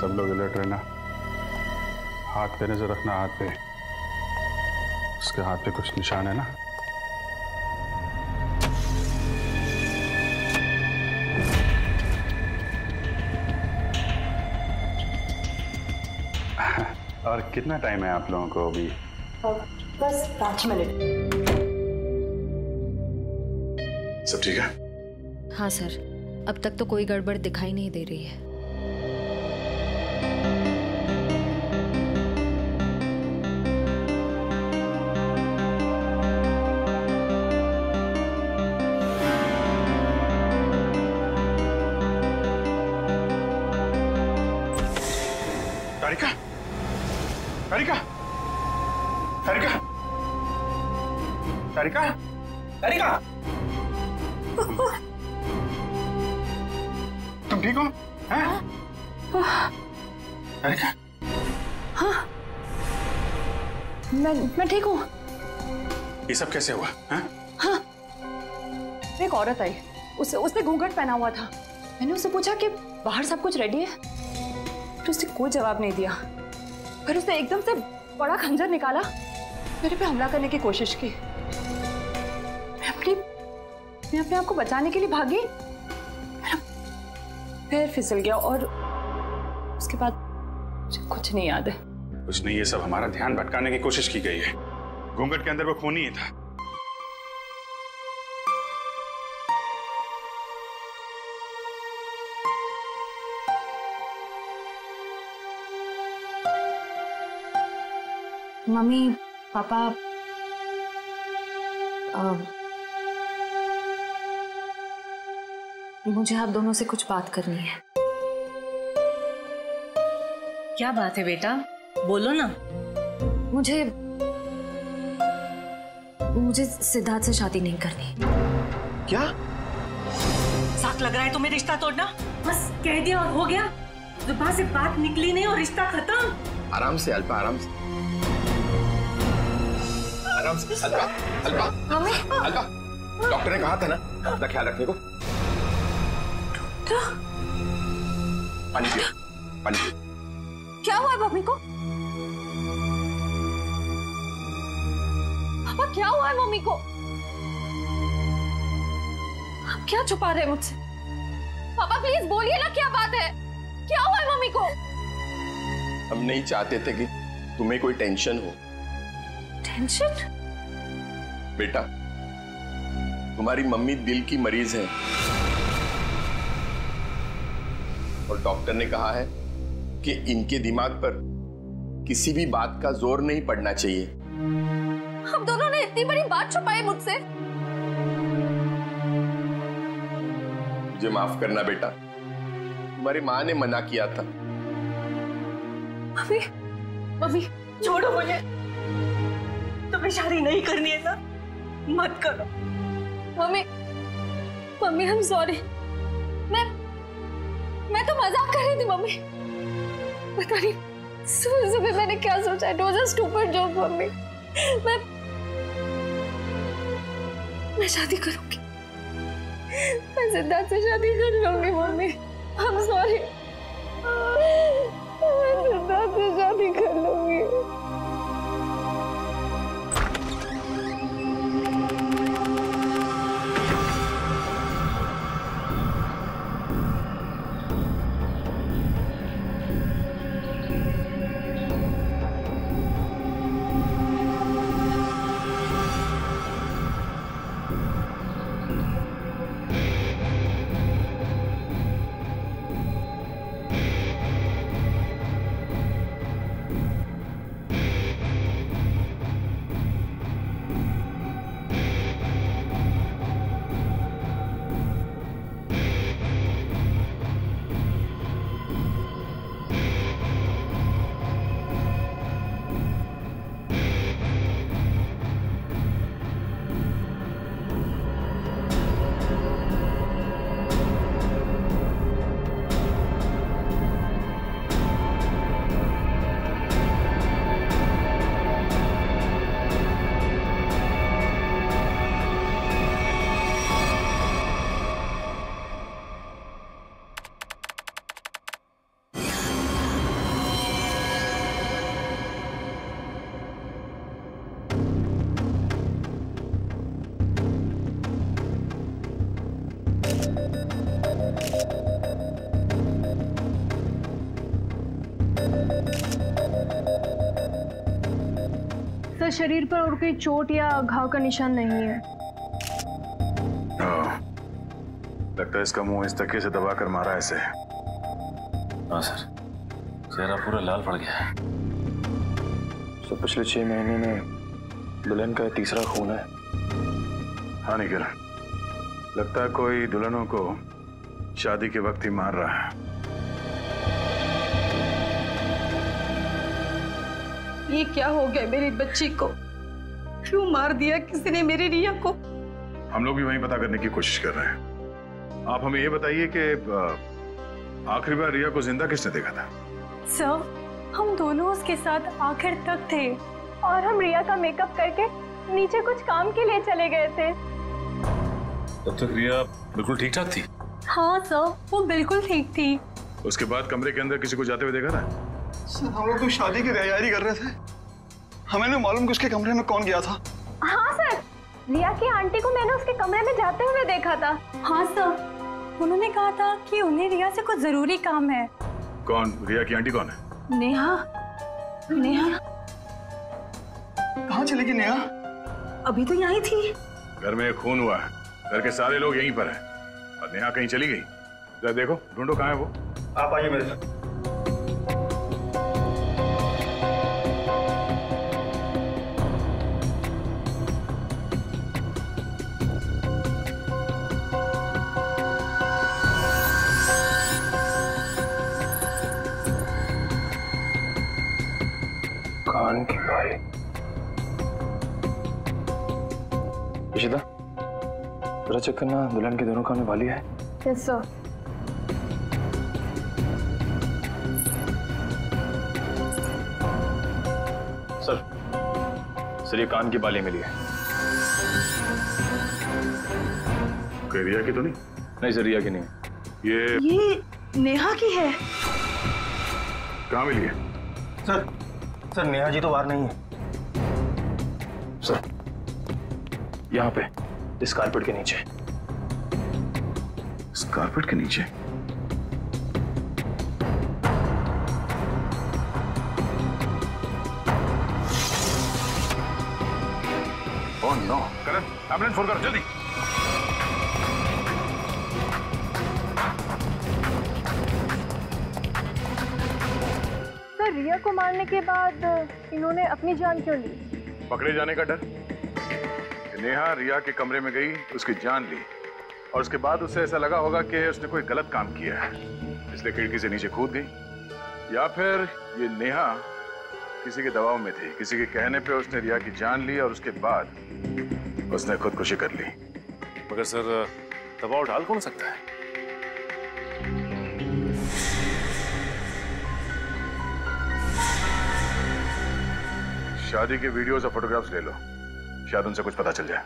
सब लोग अलर्ट रहना। हाथ पे नजर रखना, हाथ पे। उसके हाथ पे कुछ निशान है ना? और कितना टाइम है आप लोगों को अभी? बस 5 मिनट। सब ठीक है? हाँ सर, अब तक तो कोई गड़बड़ दिखाई नहीं दे रही है। तारिका, तारिका, तारिका, तारिका, तारिका, तुम ठीक हो? हैं? तारिका? हाँ, मैं ठीक हूँ। ये सब कैसे हुआ? हैं? हाँ, एक औरत आई, उसने घूंघट पहना हुआ था। मैंने उससे पूछा कि बाहर सब कुछ रेडी है, तो उसने कोई जवाब नहीं दिया। फिर उसने एकदम से बड़ा खंजर निकाला, मेरे पे हमला करने की कोशिश की। मैं अपने आप को बचाने के लिए भागी, फिर फिसल गया और उसके बाद मुझे कुछ नहीं याद है। कुछ नहीं, ये सब हमारा ध्यान भटकाने की कोशिश की गई है। घूंघट के अंदर वो खून ही था। मम्मी, पापा, मुझे आप दोनों से कुछ बात करनी है। क्या बात है बेटा, बोलो ना। मुझे सिद्धार्थ से शादी नहीं करनी। क्या? साख लग रहा है तुम्हें रिश्ता तोड़ना? बस कह दिया और हो गया। जुबान से बात निकली नहीं और रिश्ता खत्म। आराम से अल्पा, आराम से। आराम से अल्पा, अल्पा, अल्पा। डॉक्टर ने कहा था ना अपना ख्याल रखने को। पानी पियो, पानी पियो। क्या हुआ है मम्मी को? पापा, क्या हुआ है मम्मी को? आप क्या छुपा रहे हैं मुझसे? पापा प्लीज बोलिए ना, क्या बात है? क्या हुआ है मम्मी को? हम नहीं चाहते थे कि तुम्हें कोई टेंशन हो। टेंशन? बेटा, तुम्हारी मम्मी दिल की मरीज है और डॉक्टर ने कहा है कि इनके दिमाग पर किसी भी बात का जोर नहीं पड़ना चाहिए। हम दोनों ने इतनी बड़ी बात छुपाई मुझसे। मुझे माफ करना बेटा, तुम्हारी माँ ने मना किया था। मम्मी, मम्मी छोड़ो मुझे। तुम्हें शादी नहीं करनी है ना, मत करो। Mummy, mummy I am sorry. मैं तो मजाक कर रही थी मम्मी। पता नहीं सुबह मैंने क्या सोचा। It was a stupid joke mummy. मैं शादी करूंगी। मैं सिद्धार्थ से शादी कर लूंगी मम्मी। I am sorry. मैं सिद्धार्थ से शादी कर लूंगी। सर शरीर पर और कोई चोट या घाव का निशान नहीं है। लगता है इसका मुंह इस तकिए से दबा कर मारा ऐसे। हाँ सर, चेहरा पूरा लाल पड़ गया है। तो पिछले 6 महीने में दुल्हन का तीसरा खून है। हाँ निखिल, लगता है कोई दुल्हनों को शादी के वक्त ही मार रहा है। ये क्या हो गया मेरी बच्ची को? क्यों मार दिया किसी ने मेरी रिया को? हम लोग भी वही पता करने की कोशिश कर रहे हैं। आप हमें ये बताइए कि आखिरी बार रिया को जिंदा किसने देखा था? सर, हम दोनों उसके साथ आखिर तक थे और हम रिया का मेकअप करके नीचे कुछ काम के लिए चले गए थे। तब तक रिया बिल्कुल ठीक ठाक थी? हाँ सर, वो बिल्कुल ठीक थी। उसके बाद कमरे के अंदर किसी को जाते हुए देखा था? सर, हम लोग तो शादी की तैयारी कर रहे थे, हमें नहीं मालूम कि उसके कमरे में कौन गया था। हाँ सर, रिया की आंटी को मैंने उसके कमरे में जाते हुए देखा था। हाँ सर, उन्होंने कहा था कि उन्हें रिया से कुछ जरूरी काम है। कौन? रिया की आंटी कौन है? नेहा। नेहा कहाँ चली गई नेहा? अभी तो यहीं थी। घर में खून हुआ है, घर के सारे लोग यहीं पर हैं और नेहा कहीं चली गई। जरा देखो, ढूंढो कहाँ है वो। आप आइए मेरे साथ। कान की बाली। इशिता, जरा चेक करना दुल्हन के दोनों कान में बाली है। Yes sir. सर ये कान की बाली मिली है। कोई रिया की तो नहीं? नहीं सर, रिया की नहीं। ये नेहा की है। कहाँ मिली है? सर नेहा जी तो बाहर नहीं है सर, यहाँ पे इस कारपेट के नीचे। इस कारपेट के नीचे? ओह नो, करण, एम्बुलेंस फोन करो जल्दी। सर, रिया को मारने के बाद इन्होंने अपनी जान क्यों ली? पकड़े जाने का डर। नेहा रिया के कमरे में गई, उसकी जान ली और उसके बाद उसे ऐसा लगा होगा कि उसने कोई गलत काम किया है, इसलिए खिड़की से नीचे कूद गई। या फिर ये नेहा किसी के दबाव में थी, किसी के कहने पे उसने रिया की जान ली और उसके बाद उसने खुदकुशी कर ली। मगर सर, दबाव डाल कौन सकता है? शादी के वीडियोस और फोटोग्राफ्स ले लो, शायद उनसे कुछ पता चल जाए।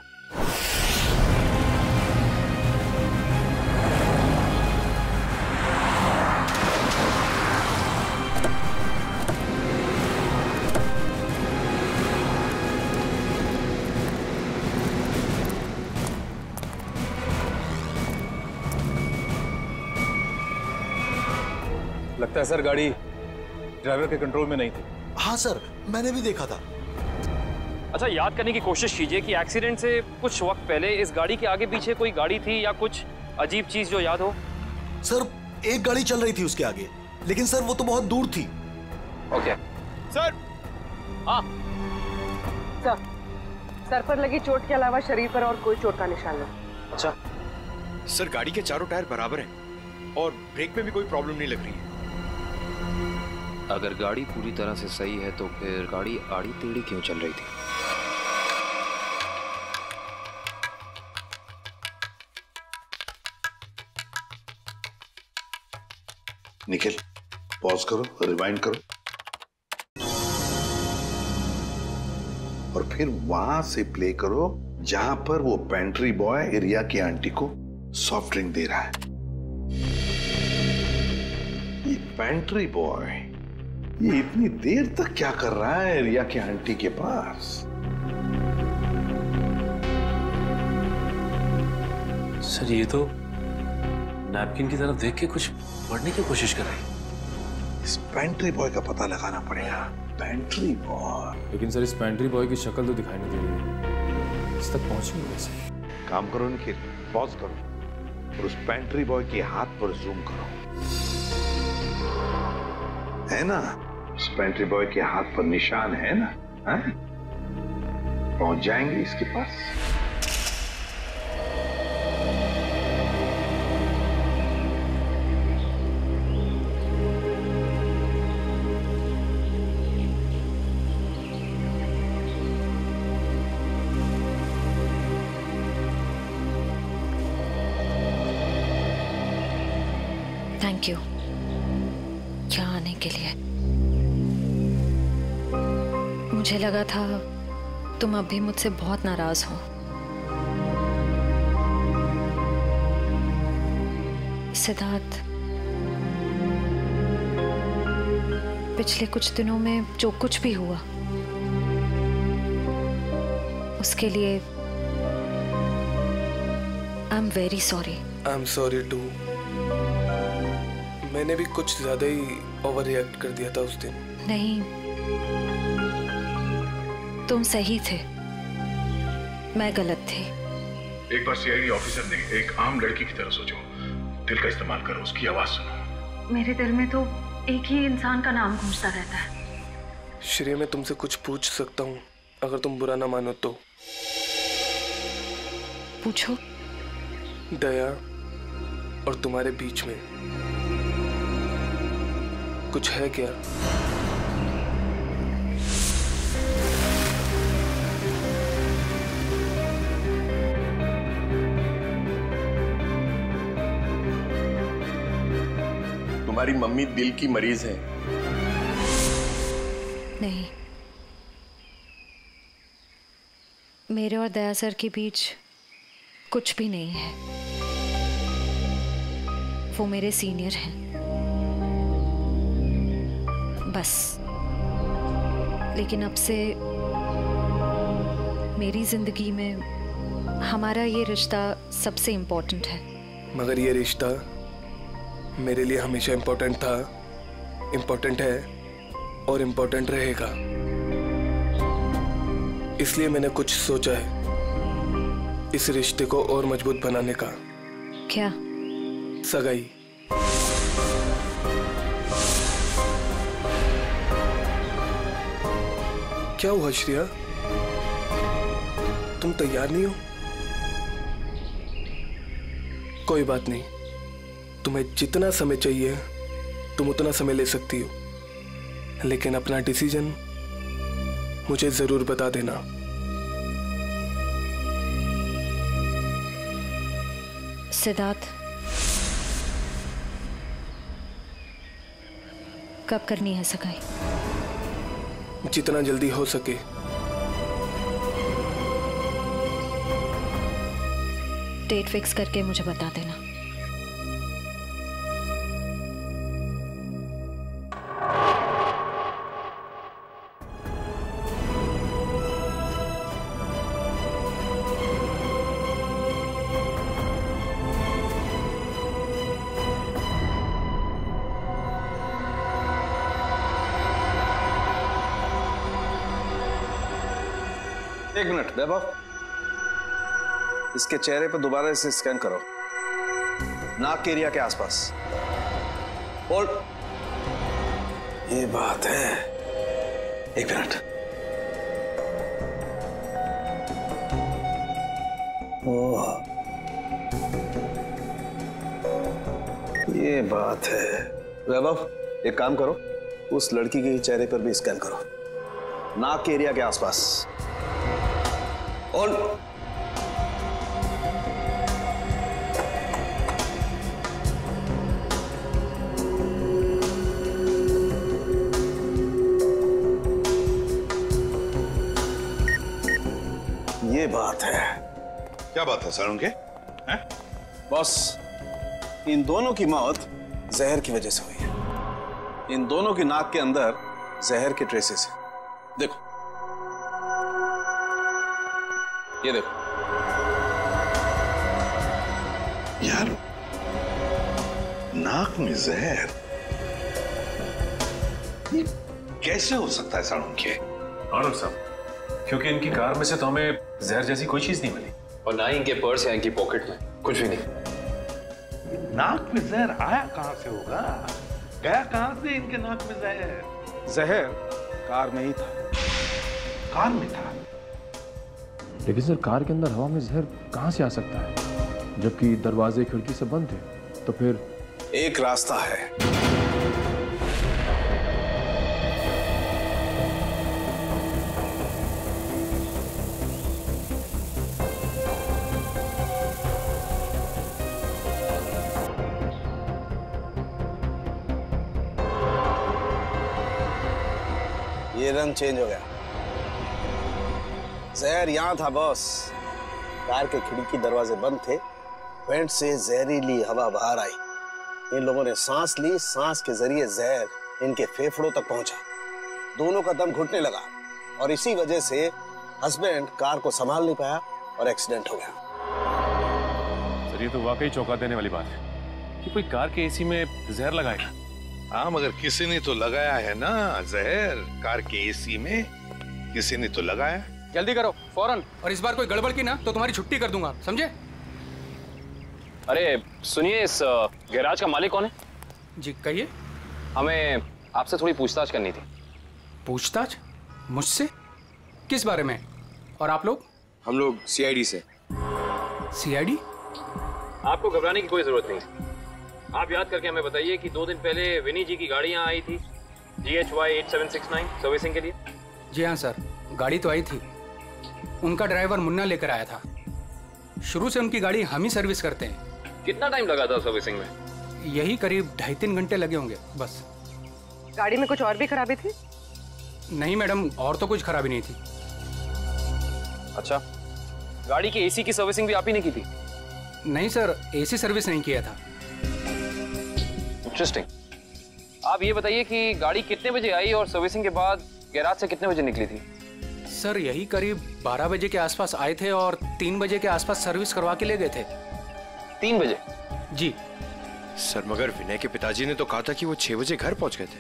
लगता है सर गाड़ी ड्राइवर के कंट्रोल में नहीं थी। हाँ सर, मैंने भी देखा था। अच्छा, याद करने की कोशिश कीजिए कि एक्सीडेंट से कुछ वक्त पहले इस गाड़ी के आगे पीछे कोई गाड़ी थी या कुछ अजीब चीज जो याद हो। सर, एक गाड़ी चल रही थी उसके आगे, लेकिन सर वो तो बहुत दूर थी। Okay sir. हाँ सर पर लगी चोट के अलावा शरीर पर और कोई चोट का निशान नहीं। अच्छा सर, गाड़ी के चारों टायर बराबर हैं और ब्रेक में भी कोई प्रॉब्लम नहीं लग रही है। अगर गाड़ी पूरी तरह से सही है तो फिर गाड़ी आड़ी टेढ़ी क्यों चल रही थी? निखिल, पॉज करो, रिवाइंड करो और फिर वहां से प्ले करो जहां पर वो पेंट्री बॉय रिया की आंटी को सॉफ्ट ड्रिंक दे रहा है। ये पेंट्री बॉय ये इतनी देर तक क्या कर रहा है रिया की आंटी के पास? सर, ये तो नैपकिन की तरफ देख के कुछ पढ़ने की कोशिश कर रही है। इस पेंट्री बॉय का पता लगाना पड़ेगा। Pantry boy. लेकिन सर इस पेंट्री बॉय की शक्ल तो दिखाई नहीं दे रही है। इस तक पहुंचेंगे कैसे? काम करो निखिल, पॉज करो और उस पेंट्री बॉय के हाथ पर जूम करो। है ना, उस पेंट्री बॉय के हाथ पर निशान है ना? है? पहुंच जाएंगे इसके पास। थैंक यू यहाँ आने के लिए। मुझे लगा था तुम अब भी मुझसे बहुत नाराज हो। सिद्धार्थ, पिछले कुछ दिनों में जो कुछ भी हुआ उसके लिए I am very sorry. I am sorry too. मैंने भी कुछ ज्यादा ही ओवर रिएक्ट कर दिया था उस दिन। नहीं, तुम सही थे, मैं गलत थी। एक बार सीआईडी ऑफिसर ने एक आम लड़की की तरह सोचो, दिल का इस्तेमाल करो, उसकी आवाज सुनो। मेरे दिल में तो एक ही इंसान का नाम गूंजता रहता है। श्रेया, मैं तुमसे कुछ पूछ सकता हूँ अगर तुम बुरा ना मानो तो? पूछो। दया और तुम्हारे बीच में कुछ है क्या? तुम्हारी मम्मी दिल की मरीज है। नहीं, मेरे और दया सर के बीच कुछ भी नहीं है। वो मेरे सीनियर हैं बस। लेकिन अब से मेरी जिंदगी में हमारा ये रिश्ता सबसे इम्पोर्टेंट है। मगर ये रिश्ता मेरे लिए हमेशा इम्पोर्टेंट था, इम्पोर्टेंट है और इम्पोर्टेंट रहेगा। इसलिए मैंने कुछ सोचा है इस रिश्ते को और मजबूत बनाने का। क्या? सगाई। क्या हुआ श्रेया, तुम तैयार नहीं हो? कोई बात नहीं, तुम्हें जितना समय चाहिए तुम उतना समय ले सकती हो, लेकिन अपना डिसीजन मुझे जरूर बता देना। सिद्धार्थ, कब करनी है सगाई? जितना जल्दी हो सके। डेट फिक्स करके मुझे बता देना। एक मिनट वैभव, इसके चेहरे पर दोबारा इसे स्कैन करो, नाक के एरिया के आसपास। होल्ड। ये बात है, एक मिनट। ओह, ये बात है। वैभव, एक काम करो, उस लड़की के चेहरे पर भी स्कैन करो, नाक के एरिया के आसपास। और ये बात है। क्या बात है सर उनके? बॉस, इन दोनों की मौत जहर की वजह से हुई है। इन दोनों की नाक के अंदर जहर के ट्रेसेस हैं। देखो, ये देखो। यार, नाक में जहर? कैसे हो सकता है सालुंखे? आनंद साहब, क्योंकि इनकी कार में से तो हमें जहर जैसी कोई चीज नहीं मिली, और ना ही इनके पर्स या इनकी पॉकेट में कुछ भी नहीं। नाक में जहर आया कहां से होगा? गया कहां से इनके नाक में जहर? जहर कार में ही था। कार में था? लेकिन सर कार के अंदर हवा में जहर कहां से आ सकता है, जबकि दरवाजे खिड़की सब बंद थे? तो फिर एक रास्ता है। ये रंग चेंज हो गया। जहर यहां था बॉस। कार के खिड़की दरवाजे बंद थे, वेंट से जहरीली हवा बाहर आई। इन लोगों ने सांस ली, सांस के जरिए जहर इनके फेफड़ों तक पहुंचा। दोनों का दम घुटने लगा और इसी वजह से हस्बैंड कार को संभाल नहीं पाया और एक्सीडेंट हो गया। सर ये तो वाकई चौंका देने वाली बात है कि कोई कार के एसी में जहर लगाएगा। हाँ, मगर किसी ने तो लगाया है ना जहर। कार के एसी में किसी ने तो लगाया। जल्दी करो फौरन, और इस बार कोई गड़बड़ की ना तो तुम्हारी छुट्टी कर दूंगा, समझे? अरे सुनिए, इस गैराज का मालिक कौन है? जी कहिए। हमें आपसे थोड़ी पूछताछ करनी थी। पूछताछ? मुझसे? किस बारे में? और आप लोग? हम लोग सीआईडी से। सीआईडी? आपको घबराने की कोई जरूरत नहीं है। आप याद करके हमें बताइए कि 2 दिन पहले विनी जी की गाड़ी यहाँ आई थी GHY 8769 सर्विसिंग के लिए। जी हाँ सर, गाड़ी तो आई थी। उनका ड्राइवर मुन्ना लेकर आया था। शुरू से उनकी गाड़ी हम ही सर्विस करते हैं। कितना टाइम लगा था सर्विसिंग में? यही करीब 2.5-3 घंटे लगे होंगे बस। गाड़ी में कुछ और भी खराबी थी? नहीं मैडम, और तो कुछ खराबी नहीं थी। अच्छा, गाड़ी की एसी की सर्विसिंग भी आप ही ने की थी? नहीं सर, एसी सर्विस नहीं किया था। इंटरेस्टिंग। आप ये बताइए कि गाड़ी कितने बजे आई और सर्विसिंग के बाद गैराज से कितने बजे निकली थी? सर यही करीब 12 बजे के आसपास आए थे और 3 बजे के आसपास सर्विस करवा के ले गए थे। 3 बजे? जी सर, मगर विनय के पिताजी ने तो कहा था कि वो 6 बजे घर पहुंच गए थे।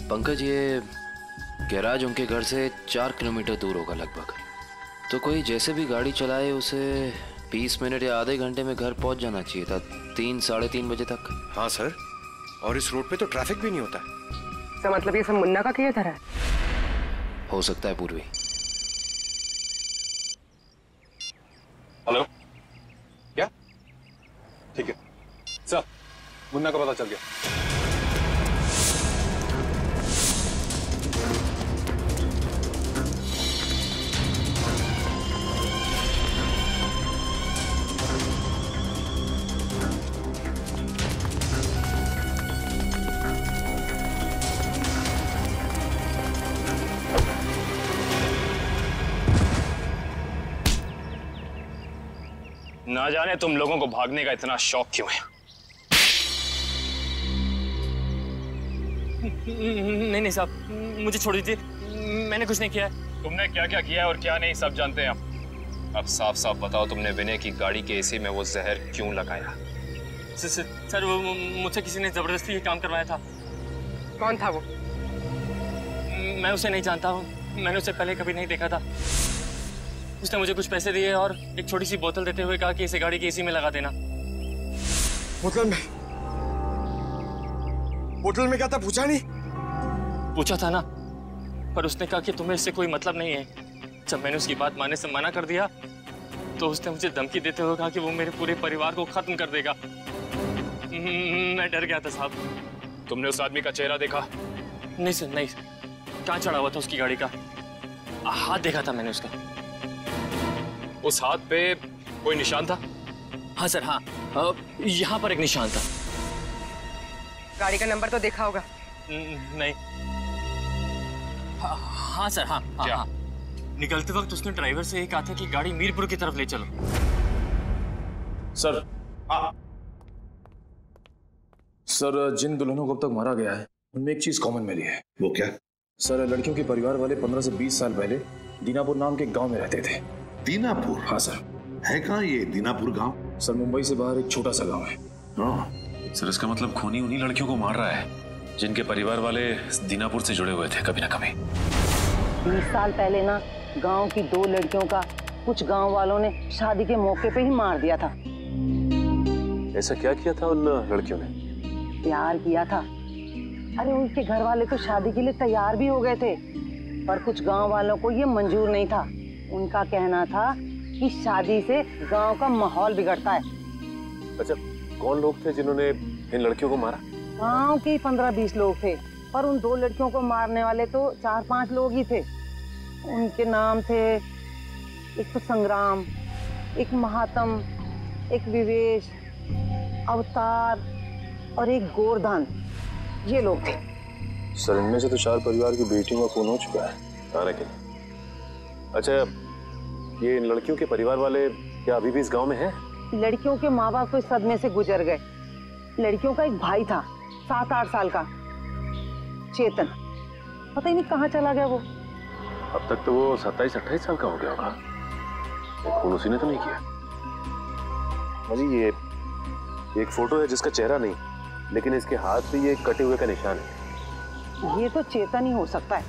पंकज, ये गैराज उनके घर से 4 किलोमीटर दूर होगा लगभग। तो कोई जैसे भी गाड़ी चलाए उसे 20 मिनट या आधे घंटे में घर पहुंच जाना चाहिए था, 3-3:30 बजे तक। हाँ सर, और इस रोड पे तो ट्रैफिक भी नहीं होता। तो मतलब ये सब मुन्ना का किया था? हो सकता है पूर्वी। हेलो, क्या? ठीक है सर, मुन्ना का पता चल गया। ना जाने तुम लोगों को भागने का इतना शौक क्यों है। नहीं साहब, मुझे छोड़ दीजिए, मैंने कुछ नहीं किया है। तुमने क्या क्या किया है और क्या नहीं सब जानते हैं हम। अब साफ साफ बताओ, तुमने विनय की गाड़ी के एसी में वो जहर क्यों लगाया? सर वो मुझसे किसी ने जबरदस्ती ये काम करवाया था। कौन था वो? मैं उसे नहीं जानता हूँ, मैंने उसे पहले कभी नहीं देखा था। उसने मुझे कुछ पैसे दिए और एक छोटी सी बोतल देते हुए कहा कि इसे गाड़ी की एसी में लगा देना। बोतल में क्या था, पूछा नहीं? पूछा था ना, पर उसने कहा कि तुम्हें इससे कोई मतलब नहीं है। जब मैंने उसकी बात मानने से मना कर दिया तो उसने मुझे धमकी देते हुए कहा कि वो मेरे पूरे परिवार को खत्म कर देगा। मैं डर गया था साहब। तुमने उस आदमी का चेहरा देखा? नहीं सर, नहीं। कहाँ चढ़ा हुआ था उसकी गाड़ी का? हाथ देखा था मैंने उसका। उस हाथ पे कोई निशान था? हाँ सर, हाँ, यहाँ पर एक निशान था। गाड़ी का नंबर तो देखा होगा? नहीं। हाँ सर, हाँ। क्या? हाँ। निकलते वक्त उसने ड्राइवर से ये कहा था कि गाड़ी मीरपुर की तरफ ले चलो। सर, सर जिन दुल्हनों को अब तक मारा गया है उनमें एक चीज कॉमन मिली है। वो क्या? सर, लड़कियों के परिवार वाले 15 से 20 साल पहले दीनापुर नाम के गांव में रहते थे। दीनापुर? हाँ सर। है कहाँ ये दीनापुर गांव? सर, मुंबई से बाहर एक छोटा सा गांव है। सर, इसका मतलब खूनी उन्हीं लड़कियों को मार रहा है जिनके परिवार वाले दीनापुर से जुड़े हुए थे कभी ना कभी। 20 साल पहले ना गांव की 2 लड़कियों का कुछ गांव वालों ने शादी के मौके पे ही मार दिया था। ऐसा क्या किया था उन लड़कियों ने? प्यार किया था। अरे उनके घर वाले तो शादी के लिए तैयार भी हो गए थे, पर कुछ गांव वालों को ये मंजूर नहीं था। उनका कहना था कि शादी से गांव का माहौल बिगड़ता है। अच्छा, कौन लोग थे जिन्होंने इन लड़कियों को मारा? गांव के 15-20 लोग थे, पर उन 2 लड़कियों को मारने वाले तो 4-5 लोग ही थे। उनके नाम थे, एक तो संग्राम, एक महात्म, एक विवेश, अवतार और एक गोवर्धन। ये लोग थे। सर, इनमें से तो 4 परिवार की बेटियों का खून हो चुका है। लेकिन अच्छा, ये इन लड़कियों के परिवार वाले क्या अभी भी इस गांव में हैं? लड़कियों के माँ बाप तो इस सदमे से गुजर गए। लड़कियों का एक भाई था 7-8 साल का, चेतन, पता ही नहीं कहाँ चला गया वो। अब तक तो वो 27-28 साल का हो गया होगा। खून उसी ने तो नहीं किया। अजी, ये एक फोटो है जिसका चेहरा नहीं, लेकिन इसके हाथ पे ये कटे हुए का निशान है। ये तो चेतन ही हो सकता है।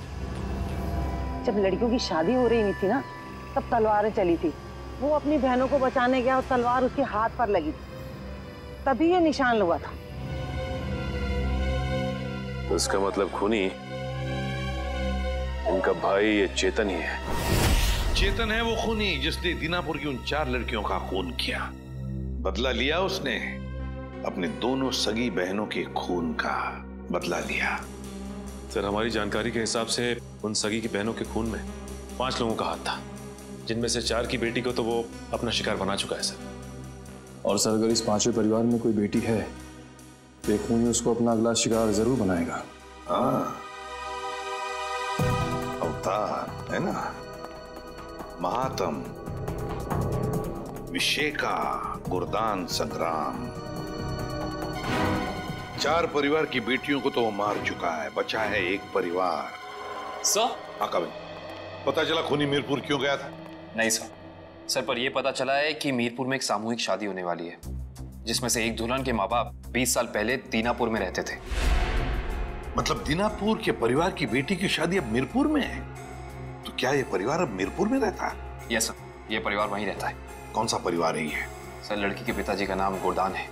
जब लड़कियों की शादी हो रही नहीं थी ना, तब तलवारें चली थी। वो अपनी बहनों को बचाने गया और तलवार उसके हाथ पर लगी, तभी ये निशान हुआ था। तो इसका मतलब खूनी इनका भाई ये चेतन ही है। चेतन है वो खूनी जिसने दीनापुर की उन 4 लड़कियों का खून किया। बदला लिया उसने, अपने दोनों सगी बहनों के खून का बदला लिया। सर, हमारी जानकारी के हिसाब से उन सगी की बहनों के खून में 5 लोगों का हाथ था, जिनमें से 4 की बेटी को तो वो अपना शिकार बना चुका है सर। और सर, अगर इस 5वें परिवार में कोई बेटी है तो एक खूनी उसको अपना अगला शिकार जरूर बनाएगा। हाँ, अवतार है ना, महात्म, विशेखा, गुरदान, संग्राम, 4 परिवार की बेटियों को तो वो मार चुका है। बचा है एक परिवार। सर? हाँ कभी पता चला खूनी मीरपुर क्यों गया था? नहीं सर। सर, पर यह पता चला है कि मीरपुर में एक सामूहिक शादी होने वाली है, जिसमें से एक दुल्हन के माँ बाप 20 साल पहले दीनापुर में रहते थे। मतलब दीनापुर के परिवार की बेटी की शादी अब मीरपुर में है? तो क्या ये परिवार अब मीरपुर में रहता है? यस सर, ये परिवार वहीं रहता है। कौन सा परिवार है ये? सर, लड़की के पिताजी का नाम गोरदान है।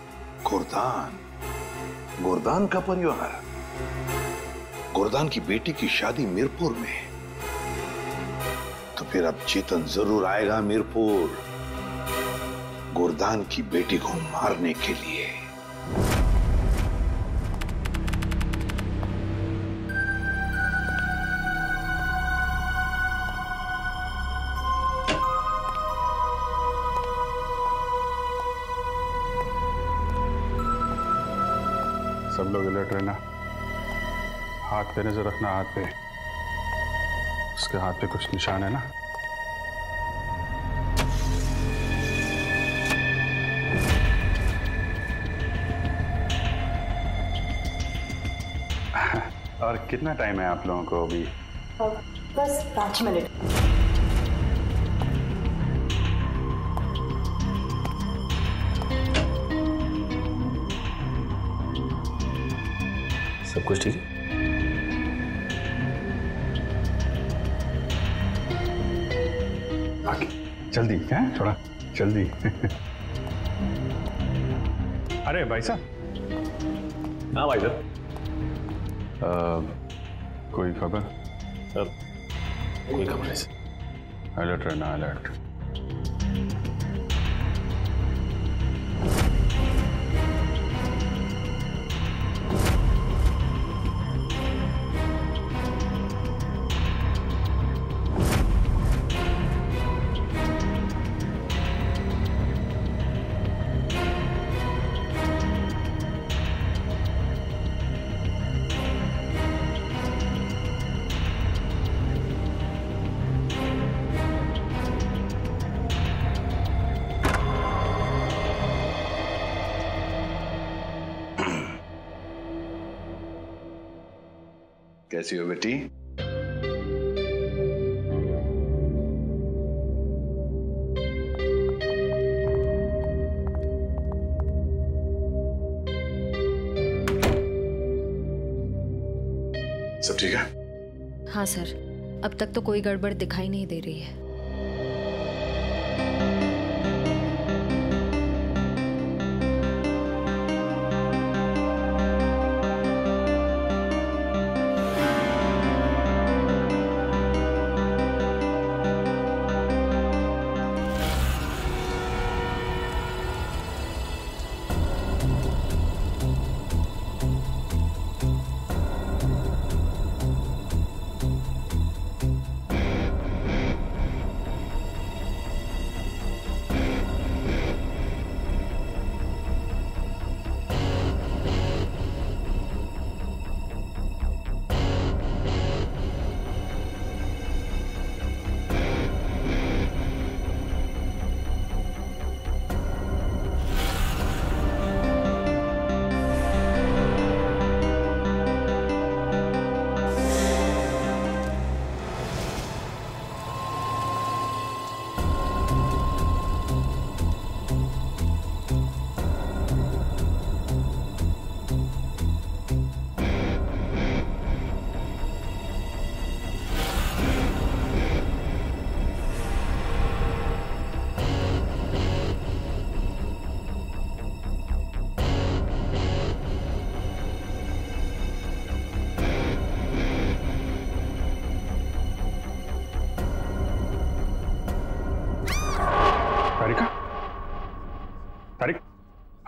गोरदान? गोरदान का परिवार? गोरदान की बेटी की शादी मीरपुर में, तो फिर अब चेतन जरूर आएगा मीरपुर गोरदान की बेटी को मारने के लिए। सब लोग अलर्ट रहना। हाथ पे नजर रखना, हाथ पे। उसके हाथ पे कुछ निशान है ना? और कितना टाइम है आप लोगों को अभी? बस 5 मिनट। सब कुछ ठीक है? आगे जल्दी है, थोड़ा जल्दी। अरे भाई साहब। हाँ भाई साहब। कोई खबर? कोई खबर नहीं। अलर्ट रहना, अलर्ट। कैसी हो बेटी? सब ठीक है? हाँ सर, अब तक तो कोई गड़बड़ दिखाई नहीं दे रही है।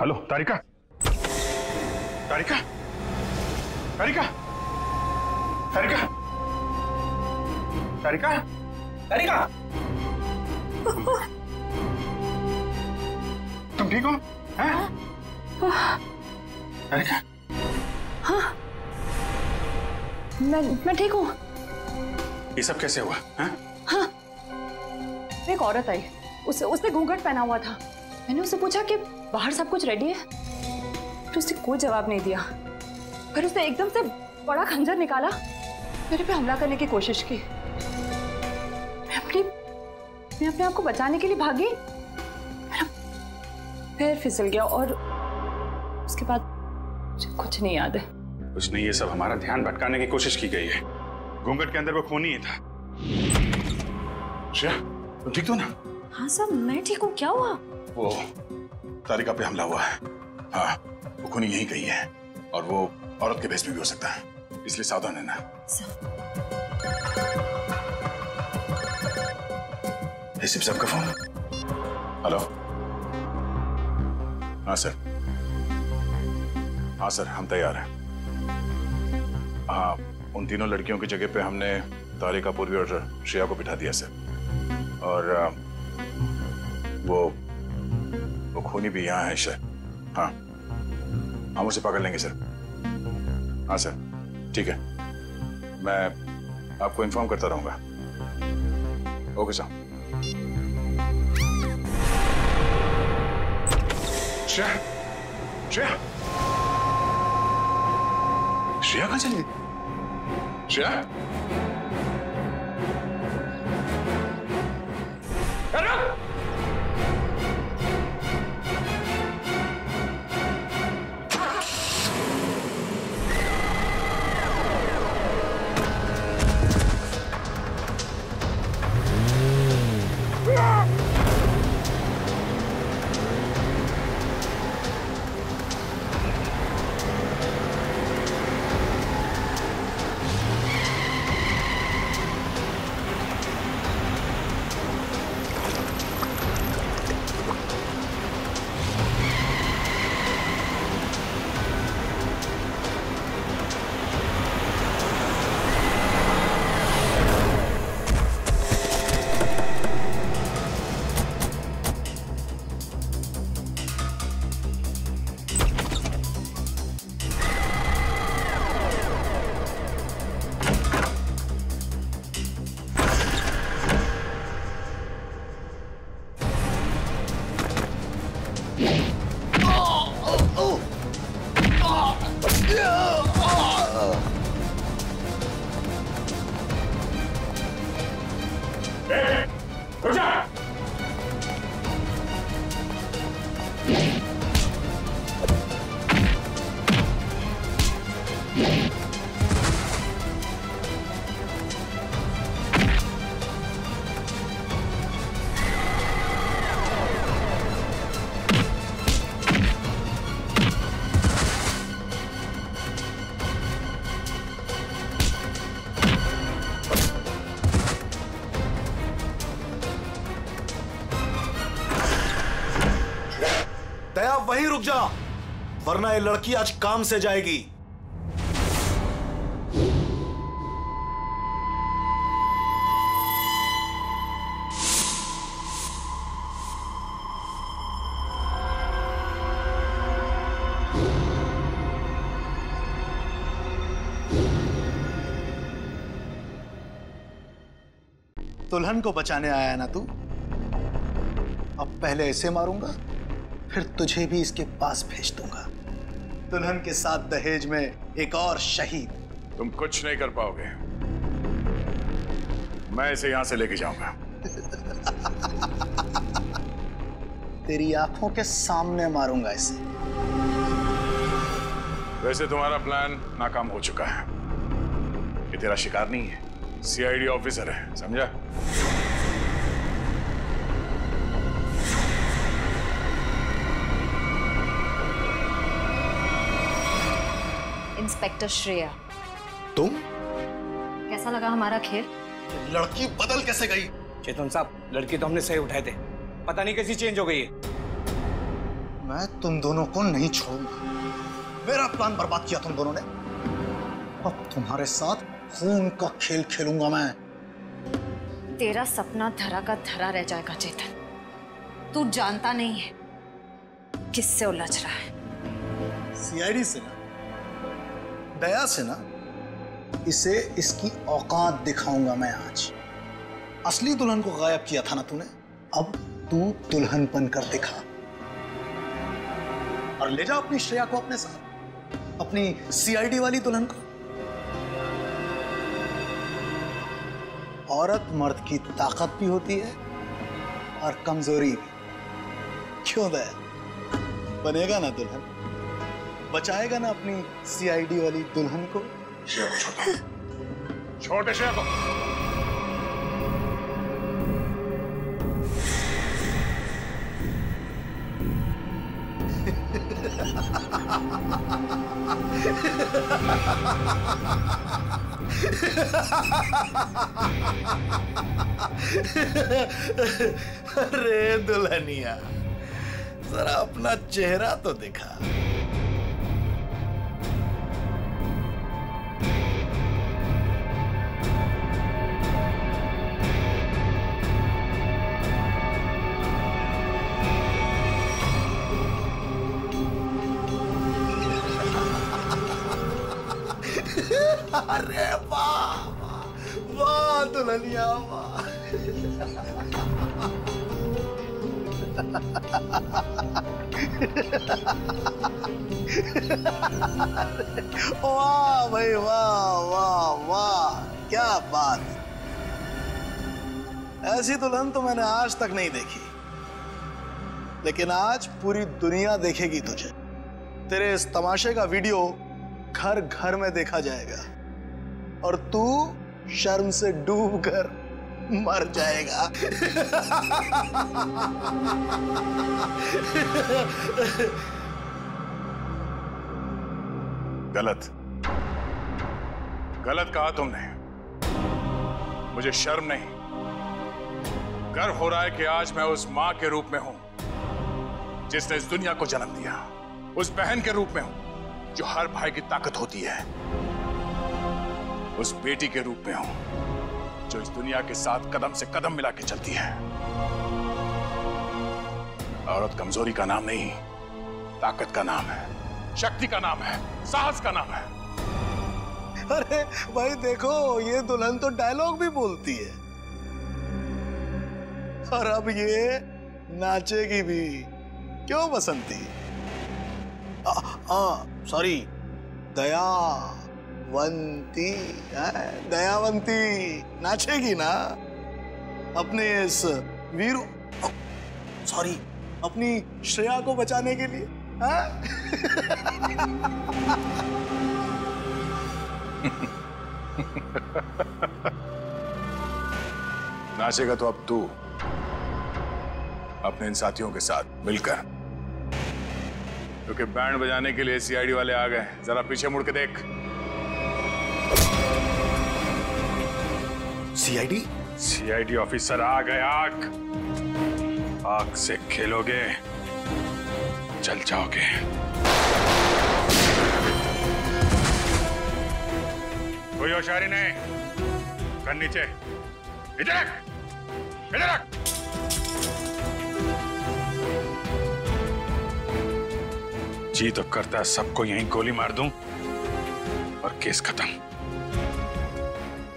हेलो तारिका, तारिका, तारिका, तारिका, तारिका, तारिका, तुम ठीक हो? हैं? तारिका? हाँ, मैं ठीक हूँ। ये सब कैसे हुआ? हैं? हाँ, एक औरत आई, उसने घूंघट पहना हुआ था। मैंने उससे पूछा कि बाहर सब कुछ रेडी है, तो उसने कोई जवाब नहीं दिया। फिर उसने एकदम से बड़ा खंजर निकाला, मेरे पे हमला करने की कोशिश की। मैं अपने आप को बचाने के लिए भागी, पैर फिसल गया और उसके बाद मुझे कुछ नहीं याद है। कुछ नहीं, ये सब हमारा ध्यान भटकाने की कोशिश की गई है। घूंघट के अंदर वो खून ही था। श्रेया, तुम ठीक हो ना? हाँ सर, मैं ठीक हूँ। क्या हुआ? वो तारिका पे हमला हुआ है। हाँ, वो खूनी यहीं कहीं है और वो औरत के भेष में भी हो सकता है, इसलिए सावधान रहना। सिर्फ सबका फोन। हेलो। हाँ सर, हाँ सर, हम तैयार हैं। हाँ, उन तीनों लड़कियों की जगह पे हमने तारिका, पूर्वी और श्रेया को बिठा दिया सर। और वो खूनी भी यहाँ है सर। हाँ, हम उसे पकड़ लेंगे सर। हाँ सर, ठीक है, मैं आपको इन्फॉर्म करता रहूंगा। Okay sir. श्रेया, श्रेया, श्रेया कहाँ चली गई? श्रेया, वहीं रुक जा, वरना ये लड़की आज काम से जाएगी। दुल्हन को बचाने आया ना तू? अब पहले ऐसे मारूंगा, फिर तुझे भी इसके पास भेज दूंगा। दुल्हन के साथ दहेज में एक और शहीद। तुम कुछ नहीं कर पाओगे, मैं इसे यहां से लेके जाऊंगा। तेरी आंखों के सामने मारूंगा इसे। वैसे तुम्हारा प्लान नाकाम हो चुका है। ये तेरा शिकार नहीं है, सीआईडी ऑफिसर है, समझा? इंस्पेक्टर श्रेया, तुम? कैसा लगा हमारा खेल? लड़की बदल कैसे गई? चेतन साहब, लड़की तो हमने सही उठाए थे, पता नहीं कैसी चेंज हो गई है। मैं तुम दोनों को नहीं छोड़ूंगा। मेरा प्लान बर्बाद किया तुम दोनों ने, अब तुम्हारे साथ खून का खेल खेलूंगा मैं। तेरा सपना धरा का धरा रह जाएगा चेतन। तू जानता नहीं है किससे उलझ रहा है। सीआईडी से ना, दया से ना, इसे इसकी औकात दिखाऊंगा मैं आज। असली दुल्हन को गायब किया था ना तूने, अब तू दुल्हन बनकर दिखा और ले जा अपनी श्रेया को अपने साथ, अपनी सीआईडी वाली दुल्हन को। औरत मर्द की ताकत भी होती है और कमजोरी भी। क्यों दया? बनेगा ना दुल्हन? बचाएगा ना अपनी सीआईडी वाली दुल्हन को? छोटे श्रेया को। अरे दुल्हनिया, जरा अपना चेहरा तो दिखा। अरे वाह वाह दुल्हनिया वाह। वाह भाई वाह वाह वाह, क्या बात। ऐसी दुल्हन तो मैंने आज तक नहीं देखी, लेकिन आज पूरी दुनिया देखेगी तुझे। तेरे इस तमाशे का वीडियो घर घर में देखा जाएगा और तू शर्म से डूब कर मर जाएगा। गलत गलत कहा तुमने। मुझे शर्म नहीं, गर्व हो रहा है कि आज मैं उस मां के रूप में हूं जिसने इस दुनिया को जन्म दिया, उस बहन के रूप में हूं जो हर भाई की ताकत होती है, उस बेटी के रूप में हूं जो इस दुनिया के साथ कदम से कदम मिला के चलती है। औरत कमजोरी का नाम नहीं, ताकत का नाम है, शक्ति का नाम है, साहस का नाम है। अरे भाई देखो, ये दुल्हन तो डायलॉग भी बोलती है और अब ये नाचेगी भी। क्यों बसंती? सॉरी, दयावंती। दयावंती नाचेगी ना अपने इस वीरू, सॉरी, अपनी श्रेया को बचाने के लिए। नाचेगा तो अब तू अपने इन साथियों के साथ मिलकर, क्योंकि बैंड बजाने के लिए सीआईडी वाले आ गए। जरा पीछे मुड़ के देख। सीआईडी? सीआईडी ऑफिसर आ गए। आग से खेलोगे, जल जाओगे। कोई होशियारी नहीं, कर नीचे, इधर रख, इधर रख। जी तो करता है सबको यहीं गोली मार दूं और केस खत्म,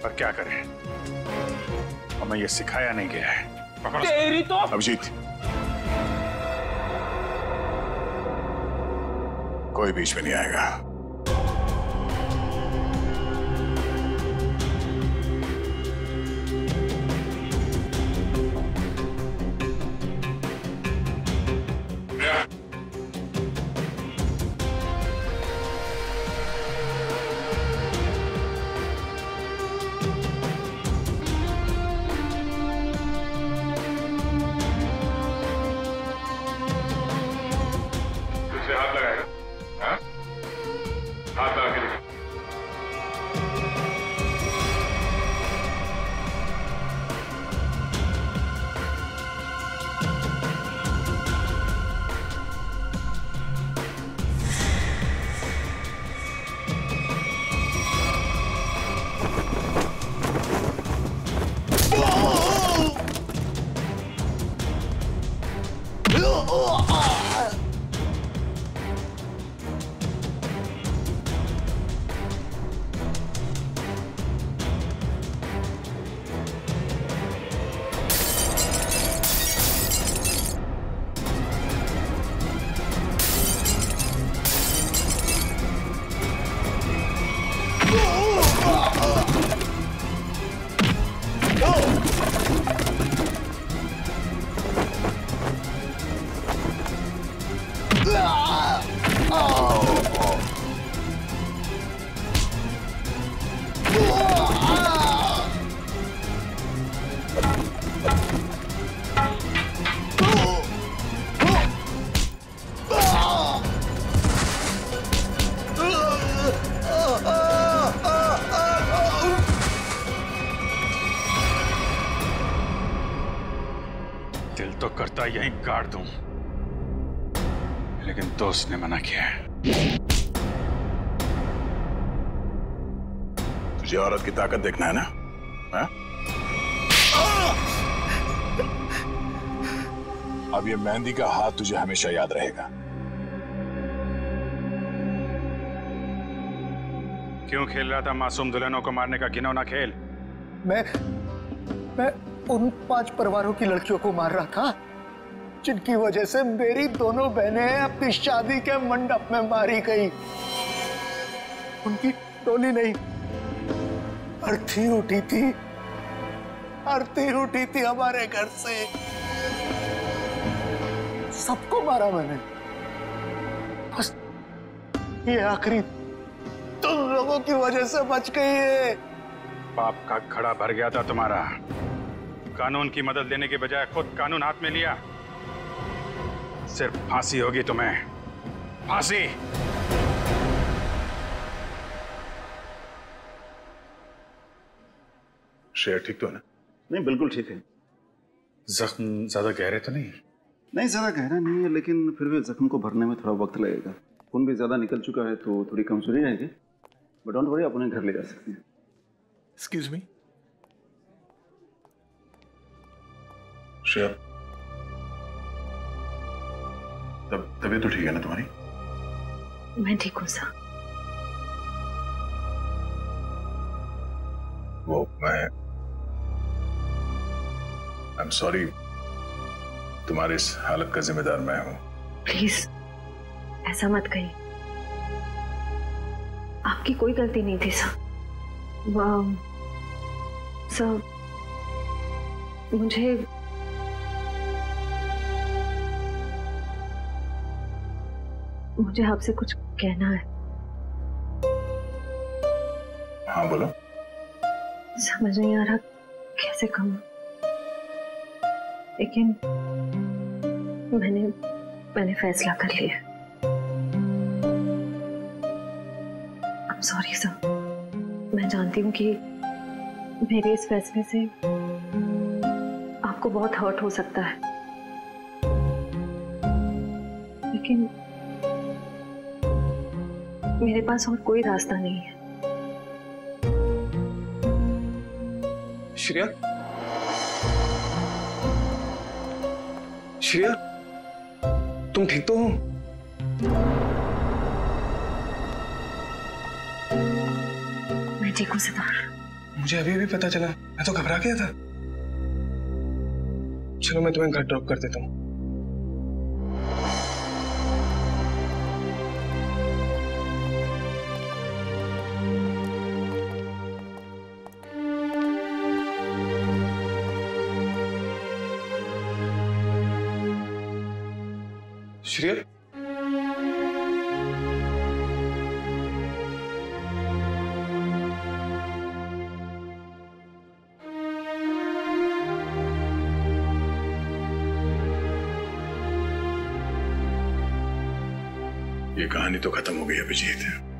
पर क्या करें, हमें ये सिखाया नहीं गया है। पकड़ो तेरी तो अभिजीत, कोई बीच में नहीं आएगा। हाथ लगाएगा, हाँ? हाथ लगा के देखो। दिल तो करता यहीं गाड़ दूं, लेकिन दोस्त ने मना किया है। तुझे औरत की ताकत देखना है ना? हा? अब ये मेहंदी का हाथ तुझे हमेशा याद रहेगा। क्यों खेल रहा था मासूम दुल्हनों को मारने का घिनौना खेल? मैं उन 5 परिवारों की लड़कियों को मार रहा था जिनकी वजह से मेरी दोनों बहनें अपनी शादी के मंडप में मारी गई। उनकी टोली नहीं, अर्थी उठी थी, अर्थी उठी थी हमारे घर से। सबको मारा मैंने, बस ये आखिरी तुम लोगों की वजह से बच गई है। पाप का घड़ा भर गया था तुम्हारा। कानून की मदद लेने के बजाय खुद कानून हाथ में लिया। सिर्फ फांसी होगी तुम्हें, फांसी। शेर ठीक तो है ना? नहीं, बिल्कुल ठीक है। जख्म ज्यादा गहरे तो नहीं? नहीं, ज्यादा गहरा नहीं है, लेकिन फिर भी जख्म को भरने में थोड़ा वक्त लगेगा। खून भी ज्यादा निकल चुका है तो थोड़ी कमजोरी रहेगी, बट डोंट वरी, आप उन्हें घर ले जा सकते हैं। एक्सक्यूज मी शेर, तबीयत तो ठीक है ना तुम्हारी? मैं ठीक हूँ सर। वो आई एम सॉरी, तुम्हारी इस हालत का जिम्मेदार मैं हूं। प्लीज ऐसा मत कहिए, आपकी कोई गलती नहीं थी सर। सर मुझे आपसे कुछ कहना है। हाँ बोलो। समझ नहीं आ रहा कैसे कहूँ, लेकिन मैंने फैसला कर लिया। I'm sorry सर, मैं जानती हूँ कि मेरे इस फैसले से आपको बहुत हर्ट हो सकता है, लेकिन मेरे पास और कोई रास्ता नहीं है। श्रेया, श्रेया, तुम ठीक तो हो? मैं ठीक हूँ सिद्धार्थ। मुझे अभी भी पता चला, मैं तो घबरा गया था। चलो मैं तुम्हें घर ड्रॉप कर देता हूँ। श्रेया, ये कहानी तो खत्म हो गई अभिजीत।